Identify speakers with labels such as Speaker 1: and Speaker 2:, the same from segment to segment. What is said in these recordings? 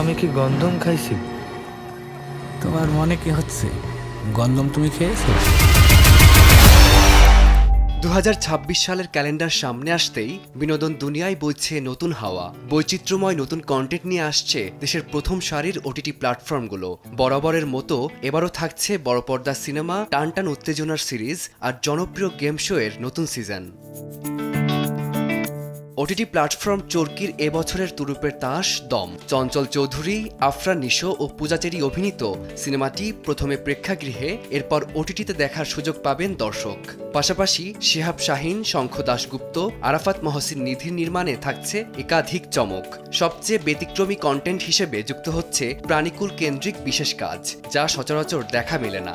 Speaker 1: আমি কি গন্ধম খাইছি?
Speaker 2: তোমার মনে কি হচ্ছে? গন্ধম তুমি খেয়েছো?
Speaker 3: 2026 সালের ক্যালেন্ডার সামনে আসতেই বিনোদন দুনিয়ায় বইছে নতুন হাওয়া। বৈচিত্র্যময় নতুন কন্টেন্ট নিয়ে আসছে দেশের প্রথম সারির ওটিটি প্ল্যাটফর্মগুলো। বরাবরের মতো এবারও থাকছে বড় পর্দার সিনেমা, টানটান উত্তেজনার সিরিজ আর জনপ্রিয় গেম শো এর নতুন সিজন। ওটিটি প্ল্যাটফর্ম চরকির এবছরের তুরুপের তাস দম। চঞ্চল চৌধুরী, আফরান নিশো ও পূজাচেরি অভিনীত সিনেমাটি প্রথমে প্রেক্ষাগৃহে, এরপর ওটিটিতে দেখার সুযোগ পাবেন দর্শক। পাশাপাশি শিহাব শাহীন, শঙ্খ দাশগুপ্ত, আরাফাত মহসিন নিধির নির্মাণে থাকছে একাধিক চমক। সবচেয়ে ব্যতিক্রমী কন্টেন্ট হিসেবে যুক্ত হচ্ছে প্রাণীকুল কেন্দ্রিক বিশেষ কাজ, যা সচরাচর দেখা মেলে না।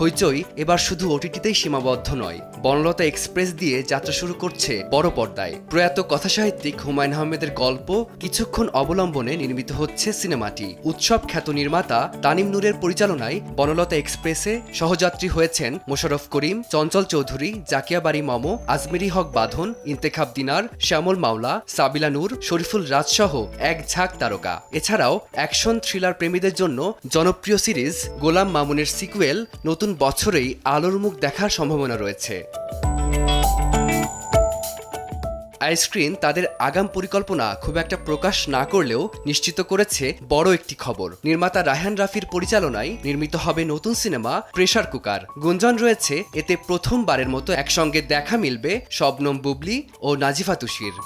Speaker 3: হইচই এবার শুধু ওটিটিতেই সীমাবদ্ধ নয়, বনলতা এক্সপ্রেস দিয়ে যাত্রা শুরু করছে বড় পর্দায়। প্রয়াত কথাসাহিত্যিক হুমায়ুন আহমেদের গল্প কিছুক্ষণ অবলম্বনে নির্মিত হচ্ছে সিনেমাটি। উৎসব খ্যাত নির্মাতা তানিম নূরের পরিচালনায় বনলতা এক্সপ্রেসে সহযাত্রী হয়েছেন মোশাররফ করিম, চঞ্চল চৌধুরী, জাকিয়া বাড়ি মম, আজমেরি হক বাঁধন, ইন্তেখাব দিনার, শ্যামল মাওলা, সাবিলা নূর, শরীফুল রাজসহ এক ঝাঁক তারকা। এছাড়াও অ্যাকশন থ্রিলার প্রেমীদের জন্য জনপ্রিয় সিরিজ গোলাম মামুনের সিকুয়েল নতুন বছরেই আলোর মুখ দেখার সম্ভাবনা রয়েছে। আইস্ক্রিন তাদের আগাম পরিকল্পনা খুব একটা প্রকাশ না করলেও নিশ্চিত করেছে বড় একটি খবর। নির্মাতা রায়হান রাফির পরিচালনায় নির্মিত হবে নতুন সিনেমা প্রেসার কুকার। গুঞ্জন রয়েছে এতে প্রথমবারের মতো একসঙ্গে দেখা মিলবে শবনম বুবলি ও নাজিফা তুষির।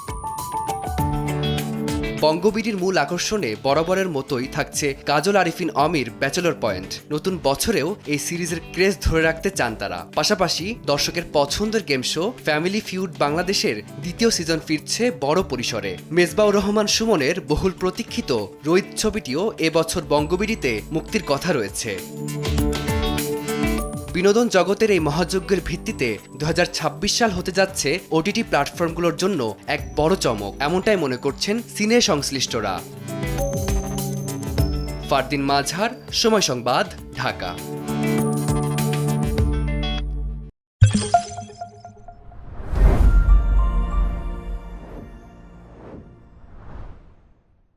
Speaker 3: বঙ্গবীরের মূল আকর্ষণে বরাবরের মতোই থাকছে কাজল আরিফিন অমির ব্যাচেলর পয়েন্ট। নতুন বছরেও এই সিরিজের ক্রেজ ধরে রাখতে চান তারা। পাশাপাশি দর্শকের পছন্দের গেম শো ফ্যামিলি ফিউড বাংলাদেশের দ্বিতীয় সিজন ফিরছে বড় পরিসরে। মেজবাউর রহমান সুমনের বহুল প্রতীক্ষিত রোহিত ছবিটিও এবছর বঙ্গবীরিতে মুক্তির কথা রয়েছে। বিনোদন জগতের এই মহাযজ্ঞের ভিত্তিতে 2026 সাল হতে যাচ্ছে ওটিটি প্ল্যাটফর্মগুলোর জন্য এক বড় চমক, এমনটাই মনে করছেন সিনে সংশ্লিষ্টরা। ফারদিন মাঝহার, সময় সংবাদ, ঢাকা।